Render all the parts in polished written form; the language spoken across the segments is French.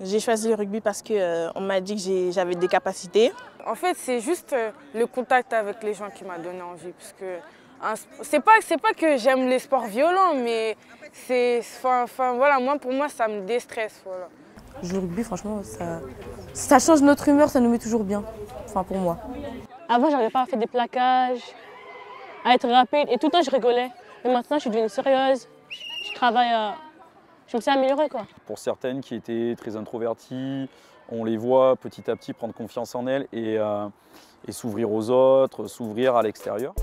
J'ai choisi le rugby parce qu'on m'a dit que j'avais des capacités. En fait, c'est juste le contact avec les gens qui m'a donné envie. Parce que c'est pas que j'aime les sports violents, mais voilà, pour moi, ça me déstresse. Voilà. Jouer au rugby, franchement, ça change notre humeur, ça nous met toujours bien. Enfin, pour moi. Avant, j'arrivais pas à faire des plaquages, à être rapide, et tout le temps, je rigolais. Mais maintenant, je suis devenue sérieuse. Je travaille je me suis améliorée, quoi. Pour certaines qui étaient très introverties, on les voit petit à petit prendre confiance en elles et s'ouvrir aux autres, s'ouvrir à l'extérieur.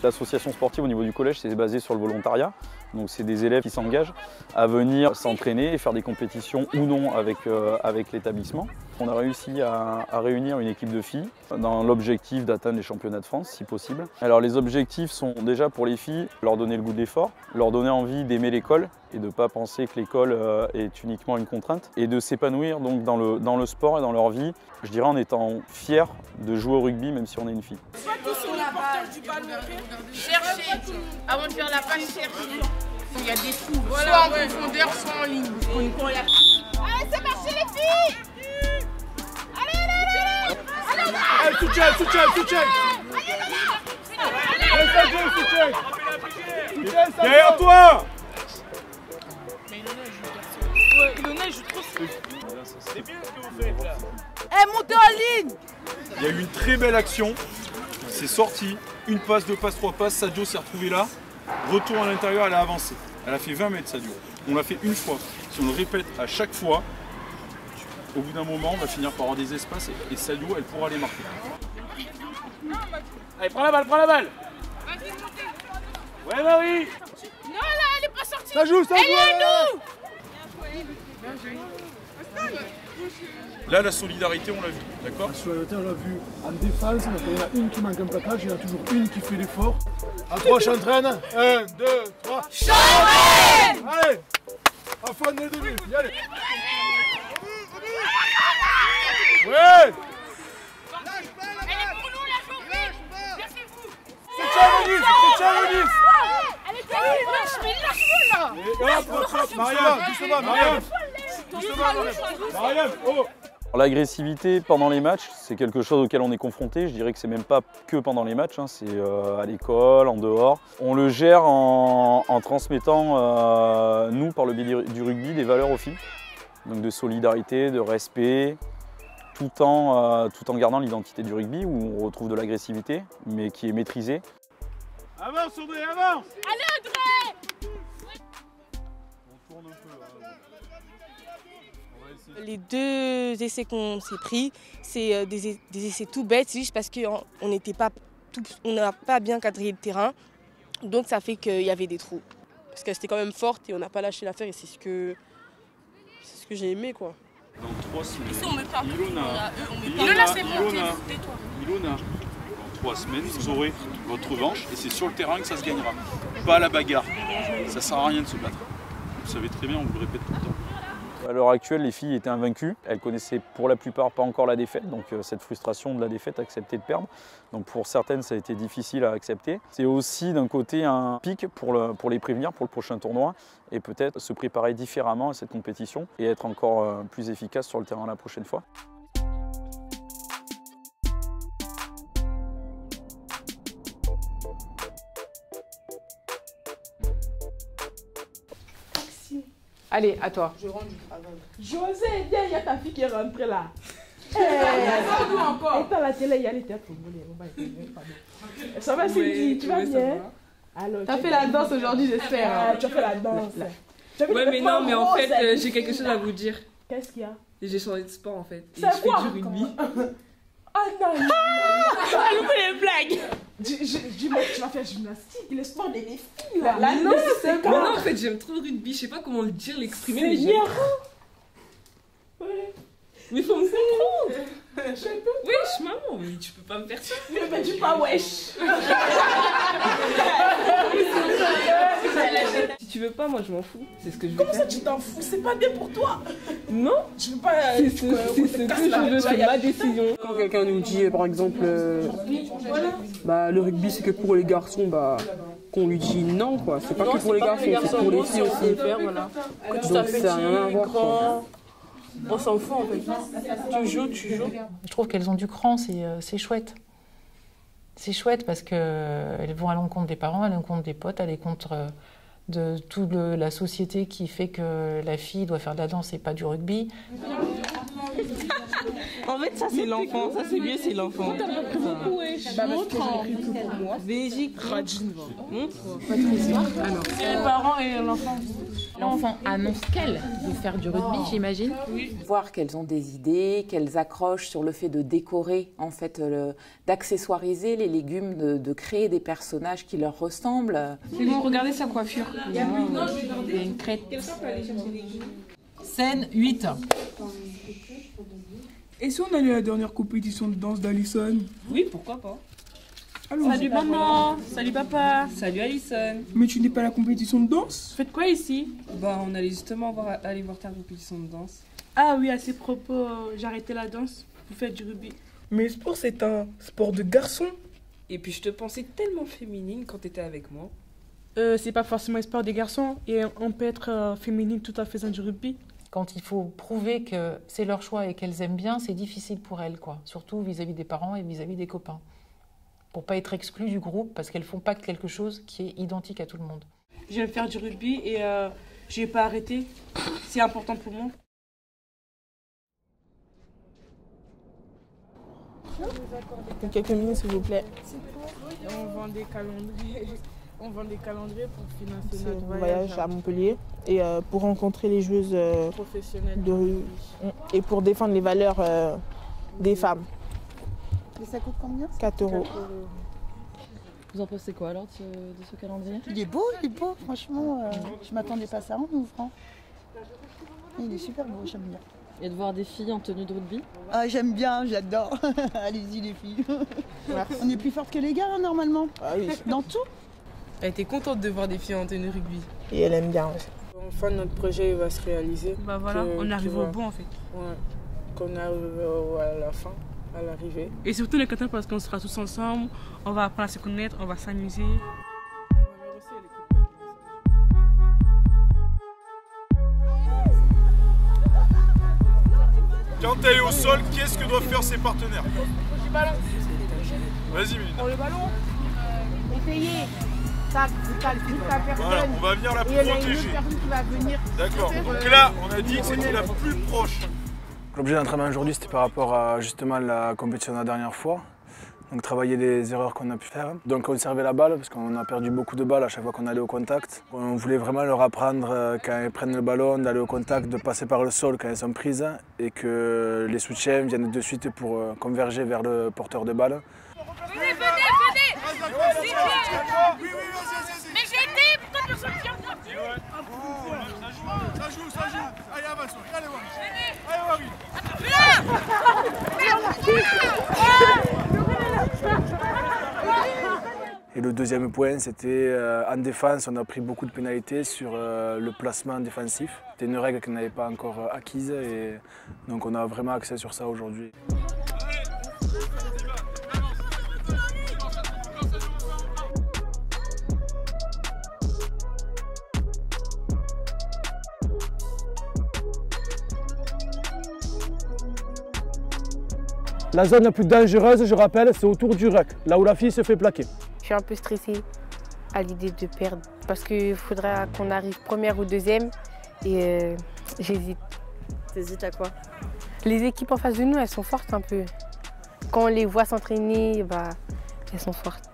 L'association sportive au niveau du collège, c'est basé sur le volontariat. Donc c'est des élèves qui s'engagent à venir s'entraîner et faire des compétitions ou non avec l'établissement. On a réussi à réunir une équipe de filles dans l'objectif d'atteindre les championnats de France si possible. Alors les objectifs sont déjà pour les filles, leur donner le goût de l'effort, leur donner envie d'aimer l'école et de ne pas penser que l'école est uniquement une contrainte et de s'épanouir donc dans le sport et dans leur vie, je dirais en étant fiers de jouer au rugby même si on est une fille. Cherchez, avant de faire la passe, cherchez. Il y a des trous, soit en profondeur, soit en ligne. Allez, c'est parti les filles! Allez, soutien! Derrière toi! Ilona joue trop fou. C'est bien ce que vous faites là. Montez en ligne! Il y a eu une très belle action. C'est sorti. Une passe, deux passes, trois passes. Sadio s'est retrouvé là. Retour à l'intérieur, elle a avancé. Elle a fait 20 mètres, Sadio. On l'a fait une fois. Si on le répète à chaque fois, au bout d'un moment, on va finir par avoir des espaces et Sadio, elle pourra les marquer. Allez, prends la balle! Ouais, Marie! Non, là, elle est pas sortie! Ça joue! Elle est à nous! Là, la solidarité, on l'a vu, d'accord? La solidarité, on l'a vu en défense, donc il y en a une qui manque un plaquage, il y en a toujours une qui fait l'effort. À 3, j'entraîne. 1, 2, 3. Chambré! Allez! À fond dès le début, allez! Ouais! Elle est pour nous, la journée! Laissez-vous! C'est Tcharonis! Elle est terrible! Mais lâche-moi là! Mariam, doucement, Mariam! Mariam, oh! L'agressivité pendant les matchs, c'est quelque chose auquel on est confronté. Je dirais que c'est même pas que pendant les matchs, hein. C'est à l'école, en dehors. On le gère en transmettant, nous, par le biais du rugby, des valeurs aux filles. Donc de solidarité, de respect, tout en gardant l'identité du rugby où on retrouve de l'agressivité, mais qui est maîtrisée. Avance, André, avance! Allez, André! On tourne un peu là. Les 2 essais qu'on s'est pris, c'est des essais tout bêtes, c'est juste parce qu'on n'a pas bien cadré le terrain. Donc ça fait qu'il y avait des trous. Parce qu'elle était quand même forte et on n'a pas lâché l'affaire et c'est ce que j'ai aimé, quoi. Dans 3 semaines, Ici, on met pas. Ilona, c'est bon, tais-toi. Ilona, dans 3 semaines, vous aurez votre revanche et c'est sur le terrain que ça se gagnera. Pas à la bagarre. Ça sert à rien de se battre. Vous savez très bien, on vous le répète tout le temps. À l'heure actuelle, les filles étaient invaincues. Elles connaissaient pour la plupart pas encore la défaite, donc cette frustration de la défaite, accepter de perdre. Donc pour certaines, ça a été difficile à accepter. C'est aussi d'un côté un pic pour les prévenir pour le prochain tournoi et peut-être se préparer différemment à cette compétition et être encore plus efficace sur le terrain la prochaine fois. Allez, à toi. Je rentre du travail. José, viens, il y a ta fille qui est rentrée là. encore. Et dans la télé, il y a les théâtres. Ça va, Cindy, tu vas bien? T'as fait la danse aujourd'hui, j'espère. Tu as fait la danse. Ouais, mais non, mais en fait, j'ai quelque chose à vous dire. Qu'est-ce qu'il y a? J'ai changé de sport en fait. Et C'est je fais quoi? du rugby. Ah non! Elle fait des blagues! Dis-moi que tu vas faire gymnastique, le sport des filles là. Non, c'est quoi? Mais non, en fait, j'aime trop le rugby. Je sais pas comment le dire, l'exprimer, mais j'aime trop. Mais faut me comprendre. Wesh, maman, mais tu peux pas me faire ça. Mais dis pas wesh. Si tu veux pas, moi je m'en fous. C'est ce que je veux Comment faire. ça tu t'en fous? C'est pas bien pour toi. Non, Je veux pas. c'est ce que je veux, c'est ma décision. Quand quelqu'un nous dit, par exemple, le rugby c'est que pour les garçons, qu'on lui dit non, quoi. C'est pas que pour les garçons, c'est pour les filles aussi. Donc ça n'a rien à voir, quoi. On s'en fout en fait. Tu joues. Je trouve qu'elles ont du cran, c'est chouette. C'est chouette parce qu'elles vont à l'encontre des parents, à l'encontre des potes, à l'encontre de toute la société qui fait que la fille doit faire de la danse et pas du rugby. En fait, ça c'est l'enfant. Ça c'est mieux, c'est l'enfant. Montre. Les parents et l'enfant. L'enfant annonce qu'elle veut faire du rugby, j'imagine. Oui. Voir qu'elles ont des idées, qu'elles accrochent sur le fait de décorer, en fait, d'accessoiriser les légumes, de créer des personnages qui leur ressemblent. C'est bon, regardez sa coiffure. Il y a une crête. Scène 8. Et si on allait à la dernière compétition de danse d'Alison? Oui, pourquoi pas. Salut maman, salut papa, salut Alison. Mais tu n'es pas à la compétition de danse? Vous faites quoi ici? On allait justement aller voir ta compétition de danse. Ah oui, à ces propos, j'ai arrêté la danse. Vous faites du rugby. Mais le sport, c'est un sport de garçon. Et puis je te pensais tellement féminine quand t'étais avec moi. C'est pas forcément un sport des garçons et on peut être féminine tout en faisant du rugby. Quand il faut prouver que c'est leur choix et qu'elles aiment bien, c'est difficile pour elles, quoi. Surtout vis-à-vis des parents et vis-à-vis des copains. Pour pas être exclues du groupe parce qu'elles font pas quelque chose qui est identique à tout le monde. J'aime faire du rugby et je vais pas arrêter. C'est important pour moi. Quelques minutes s'il vous plaît. On vend des calendriers. On vend des calendriers pour financer notre Voyage à Montpellier et pour rencontrer les joueuses professionnelles de rue et pour défendre les valeurs des femmes. Et ça coûte combien? 4 €. Vous en pensez quoi alors de ce calendrier? Il est beau, franchement. Je m'attendais pas à ça en ouvrant. Il est super beau, j'aime bien. Et de voir des filles en tenue de rugby? Ah, j'aime bien, j'adore. Allez-y les filles. On est plus fortes que les gars hein, normalement. Ah oui. Dans tout. Elle était contente de voir des filles en tenue rugby. Et elle aime bien aussi. Enfin, notre projet va se réaliser. Bah voilà, on arrive au bout en fait. Ouais, qu'on arrive à la fin, à l'arrivée. Et surtout les contents parce qu'on sera tous ensemble, on va apprendre à se connaître, on va s'amuser. Quand elle est au sol, qu'est-ce que doivent faire ses partenaires? Vas-y, Méline. Pour le ballon, essayer. Ça calcule ta personne. Voilà, on va venir la protéger. D'accord, donc là, on a dit que c'était la plus proche. L'objet d'entraînement aujourd'hui, c'était par rapport à justement la compétition de la dernière fois. Donc travailler les erreurs qu'on a pu faire. Donc conserver la balle, parce qu'on a perdu beaucoup de balles à chaque fois qu'on allait au contact. On voulait vraiment leur apprendre, quand elles prennent le ballon, d'aller au contact, de passer par le sol quand elles sont prises, et que les soutiens viennent de suite pour converger vers le porteur de balle. Venez. Mais j'ai été, pourquoi personne vient moi? Ça joue. Allez, avance. Allez, Et le deuxième point, c'était en défense, on a pris beaucoup de pénalités sur le placement défensif. C'était une règle qu'on n'avait pas encore acquise et donc on a vraiment accès sur ça aujourd'hui. La zone la plus dangereuse, je rappelle, c'est autour du ruck, là où la fille se fait plaquer. Je suis un peu stressée à l'idée de perdre parce qu'il faudra qu'on arrive première ou deuxième et j'hésite. T'hésites à quoi? Les équipes en face de nous, elles sont fortes un peu. Quand on les voit s'entraîner, elles sont fortes.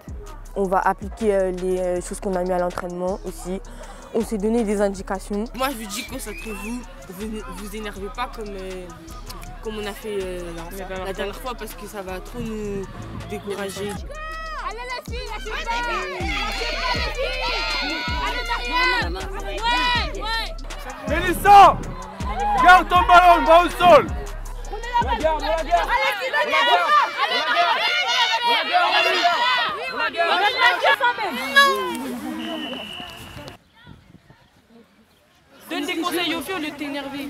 On va appliquer les choses qu'on a mis à l'entraînement aussi. On s'est donné des indications. Moi, je vous dis, concentrez-vous, vous énervez pas comme on a fait la dernière fois parce que ça va trop nous décourager. Allez la fille, allez Maria. Ouais. Mélissa, garde ton ballon, va au sol. Prenez Donne des conseils aux filles au lieu de t'énerver.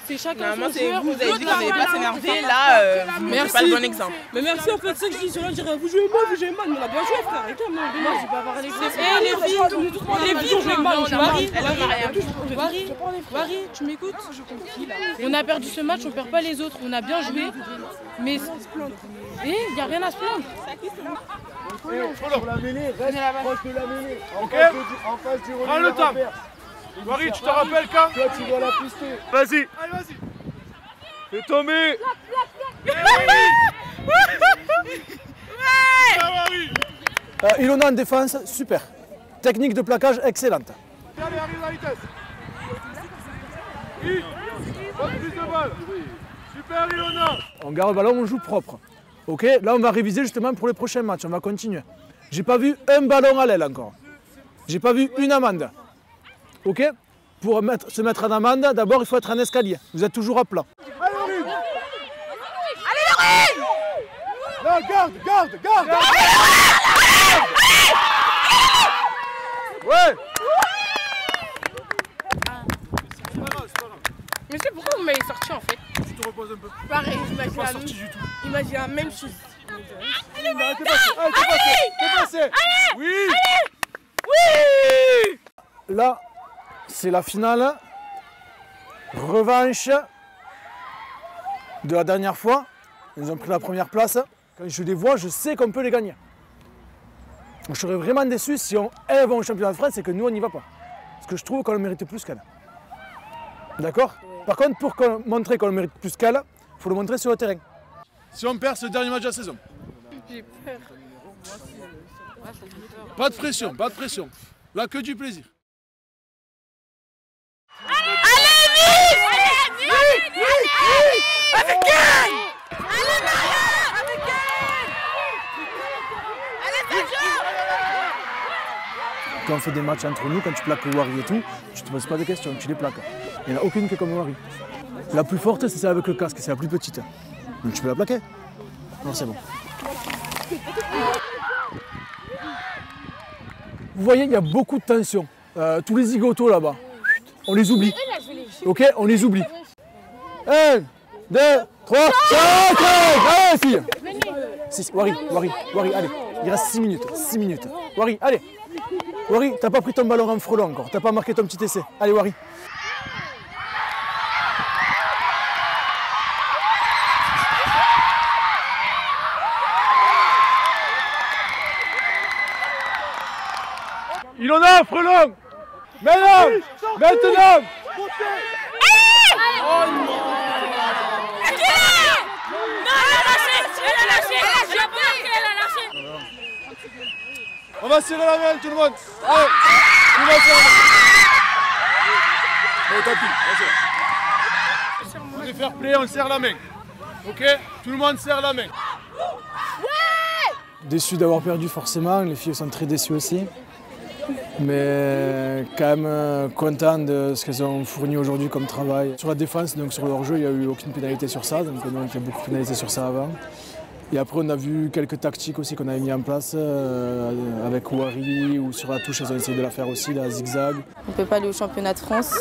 C'est chacun Non, son joueur. vous avez dit qu'on n'allait pas s'énerver, là, vous n'êtes pas le bon exemple. Mais merci, en fait, c'est ça que je dis sur là, je dirais, vous jouez mal, mais on a bien joué, frère. Et toi, moi, j'ai pas parlé. Les filles, Marie, tu m'écoutes? On a perdu ce match, on perd pas les autres, on a bien joué, mais il n'y a rien à se plaindre. La mêlée, reste proche de la mêlée. En face du relais. Prends le temps. Marie, tu te rappelles quand? Toi, tu dois la pister. Vas-y. Allez, vas-y. Fais tomber. Ilona en défense, super. Technique de plaquage excellente. Allez, arrive à la vitesse. Bonne prise de balle. Super, Ilona. On garde le ballon, on joue propre. Ok, là on va réviser justement pour les prochains matchs, on va continuer. J'ai pas vu un ballon à l'aile encore. J'ai pas vu une amende. Ok? Pour se mettre en amende, d'abord il faut être en escalier. Vous êtes toujours à plat. Allez, Laurie. Là, garde. Ouais. Mais c'est pourquoi vous m'avez sorti en fait? Tu te reposes un peu. Pareil, Imagine la même chose. T'es passé. Oui. Là, c'est la finale. Revanche de la dernière fois. Ils ont pris la première place. Quand je les vois, je sais qu'on peut les gagner. Je serais vraiment déçu si elles vont au championnat de France et que nous, on n'y va pas. Parce que je trouve qu'on le mérite plus qu'elles. D'accord? Par contre, pour montrer qu'on le mérite plus qu'elles, il faut le montrer sur le terrain. Si on perd ce dernier match de la saison. J'ai peur. Pas de pression. Là, que du plaisir. Quand on fait des matchs entre nous, quand tu plaques Wari et tout, tu ne te poses pas de questions, tu les plaques. Il n'y en a aucune qui est comme Wari. La plus forte, c'est celle avec le casque, c'est la plus petite. Donc tu peux la plaquer. Non, c'est bon. Vous voyez, il y a beaucoup de tension. Tous les zigotos là-bas, on les oublie. Ok, on les oublie. 1, 2, 3, 4, allez filles. 6, Wari, allez. Il reste 6 minutes. Wari, allez. Wari, t'as pas pris ton ballon en frelon encore, t'as pas marqué ton petit essai. Allez Wari. Ilona, frelon. Maintenant. Oh non. On va serrer la main, tout le monde. Allez, tout le monde serre la main. Au tapis, on est fair play, on serre la main. Ok? Tout le monde serre la main. Déçu d'avoir perdu forcément, les filles sont très déçues aussi. Mais quand même content de ce qu'elles ont fourni aujourd'hui comme travail. Sur la défense, donc sur leur jeu, il n'y a eu aucune pénalité sur ça. Donc il y a beaucoup de pénalités sur ça avant. Et après, on a vu quelques tactiques aussi qu'on avait mis en place avec Wari ou sur la touche, elles ont essayé de la faire aussi, la zigzag. On ne peut pas aller au championnat de France.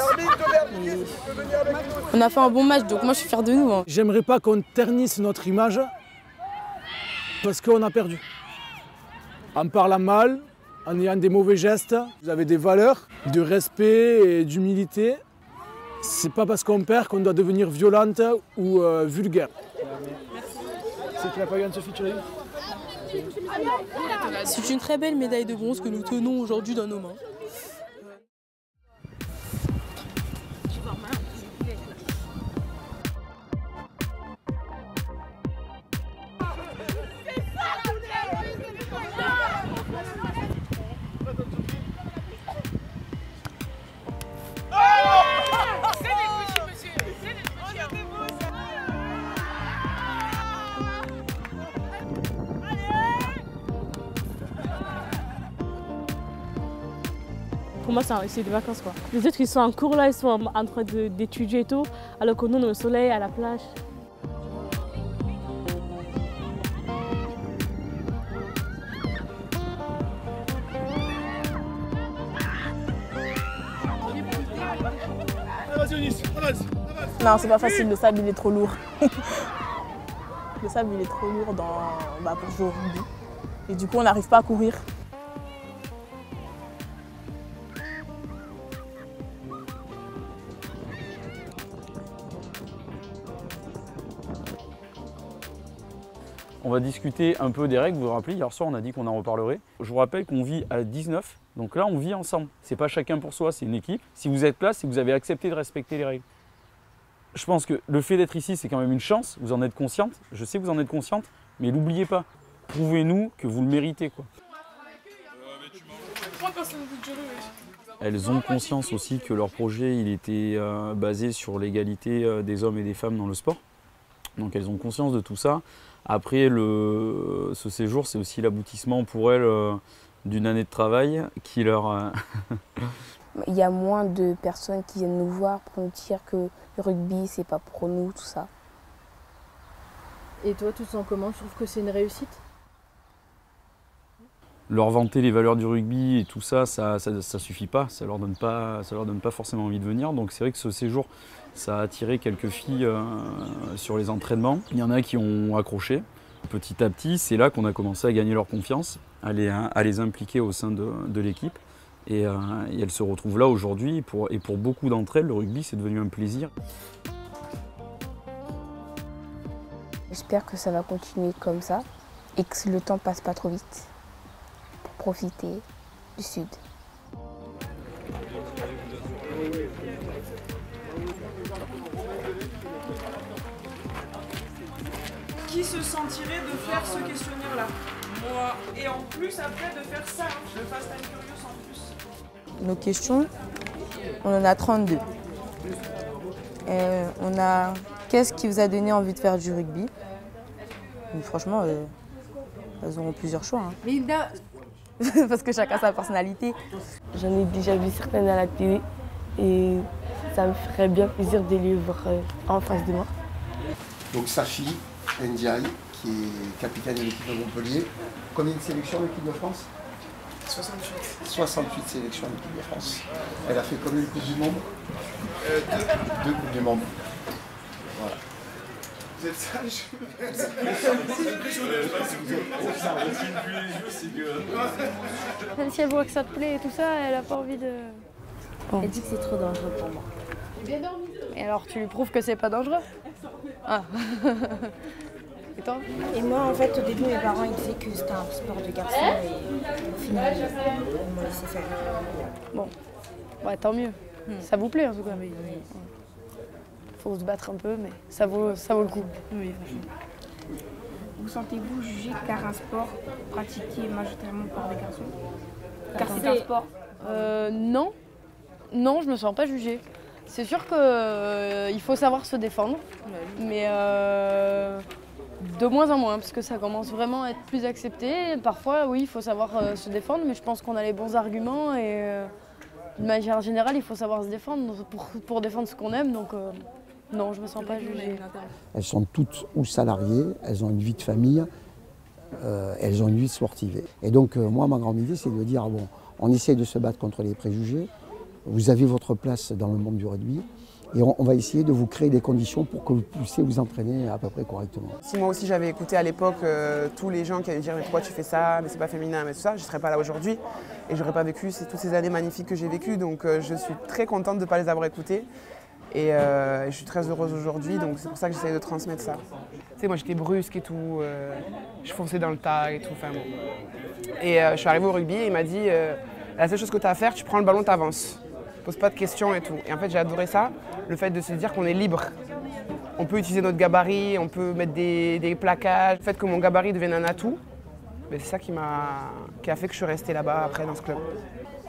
On a fait un bon match, donc moi je suis fière de nous. J'aimerais pas qu'on ternisse notre image parce qu'on a perdu. En parlant mal, en ayant des mauvais gestes, vous avez des valeurs de respect et d'humilité. C'est pas parce qu'on perd qu'on doit devenir violente ou vulgaire. C'est tu n'as pas eu Anne-Sophie, tu l'as eu? C'est une très belle médaille de bronze que nous tenons aujourd'hui dans nos mains. Pour moi, c'est des vacances, quoi. Les autres, ils sont en cours là, ils sont en train d'étudier et tout, alors que nous, on est au soleil, à la plage. Vas-y Eunice, avance. Non, c'est pas facile, le sable il est trop lourd. Le sable il est trop lourd pour jouer au rugby. Et du coup on n'arrive pas à courir. On va discuter un peu des règles, vous vous rappelez, hier soir on a dit qu'on en reparlerait. Je vous rappelle qu'on vit à 19, donc là on vit ensemble. C'est pas chacun pour soi, c'est une équipe. Si vous êtes là, c'est que vous avez accepté de respecter les règles. Je pense que le fait d'être ici, c'est quand même une chance, vous en êtes consciente, je sais que vous en êtes consciente, mais n'oubliez pas, prouvez-nous que vous le méritez, quoi. Elles ont conscience aussi que leur projet il était basé sur l'égalité des hommes et des femmes dans le sport. Donc elles ont conscience de tout ça. Après, ce séjour, c'est aussi l'aboutissement pour elles d'une année de travail qui leur... Il y a moins de personnes qui viennent nous voir pour nous dire que le rugby, c'est pas pour nous, tout ça. Et toi, tu te sens comment? Tu trouves que c'est une réussite? Leur vanter les valeurs du rugby et tout ça, ça suffit pas. Ça leur donne pas forcément envie de venir. Donc c'est vrai que ce séjour, ça a attiré quelques filles sur les entraînements. Il y en a qui ont accroché. Petit à petit, c'est là qu'on a commencé à gagner leur confiance, à les impliquer au sein de l'équipe. Et elles se retrouvent là aujourd'hui. Et pour beaucoup d'entre elles, le rugby, c'est devenu un plaisir. J'espère que ça va continuer comme ça et que le temps passe pas trop vite pour profiter du Sud. Qui se sentirait de faire ce questionnaire-là? Moi. Et en plus, après, de faire ça, le Fast and Curious en plus. Nos questions, on en a 32. On a qu'est-ce qui vous a donné envie de faire du rugby? Donc, franchement, elles auront plusieurs choix. Hein. Linda. Parce que chacun a sa personnalité. J'en ai déjà vu certaines à la télé et ça me ferait bien plaisir de les voir en face de moi. Donc Safi Ndiaye, qui est capitaine de l'équipe de Montpellier. Combien de sélections en équipe de France? 68. 68 sélections en équipe de France. Elle a fait combien de Coupes du Monde? Deux Coupes du Monde. Voilà. Vous êtes sage? Même si elle voit que ça te plaît et tout ça, elle a pas envie de... Elle dit que c'est trop dangereux pour moi. Et alors tu lui prouves que c'est pas dangereux? Ah. Et toi? Et moi, en fait, au début, mes parents ils disaient que c'était un sport de garçon et au final, ils m'ont laissé faire. Bon, ouais, tant mieux. Ça vous plaît en tout cas. Oui. Faut se battre un peu, mais ça vaut le coup. Oui, franchement. Vous sentez-vous jugé car un sport pratiqué majoritairement par des garçons? Car c'est un sport? Non. Non, je me sens pas jugée. C'est sûr qu'il faut savoir se défendre, mais de moins en moins, parce que ça commence vraiment à être plus accepté. Parfois, oui, il faut savoir se défendre, mais je pense qu'on a les bons arguments et de manière générale, il faut savoir se défendre pour défendre ce qu'on aime. Donc non, je me sens pas jugée. Elles sont toutes ou salariées, elles ont une vie de famille, elles ont une vie sportive. Et donc moi, ma grande idée, c'est de dire, bon, on essaie de se battre contre les préjugés. Vous avez votre place dans le monde du rugby et on va essayer de vous créer des conditions pour que vous puissiez vous entraîner à peu près correctement. Si moi aussi j'avais écouté à l'époque tous les gens qui allaient dire mais pourquoi tu fais ça, mais c'est pas féminin, mais tout ça, je ne serais pas là aujourd'hui et j'aurais pas vécu toutes ces années magnifiques que j'ai vécues. Donc je suis très contente de ne pas les avoir écoutées et je suis très heureuse aujourd'hui, donc c'est pour ça que j'essaie de transmettre ça. Tu sais, moi j'étais brusque et tout, je fonçais dans le tas et tout. Enfin, bon. Et je suis arrivée au rugby et il m'a dit la seule chose que tu as à faire, tu prends le ballon, tu avances. Pose pas de questions et tout. Et en fait, j'ai adoré ça, le fait de se dire qu'on est libre. On peut utiliser notre gabarit, on peut mettre des plaquages. Le fait que mon gabarit devienne un atout, c'est ça qui a fait que je suis restée là-bas après dans ce club.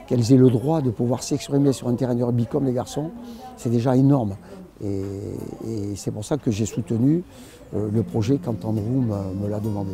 Qu'elles aient le droit de pouvoir s'exprimer sur un terrain de rugby comme les garçons, c'est déjà énorme. Et c'est pour ça que j'ai soutenu le projet quand Andrew me l'a demandé.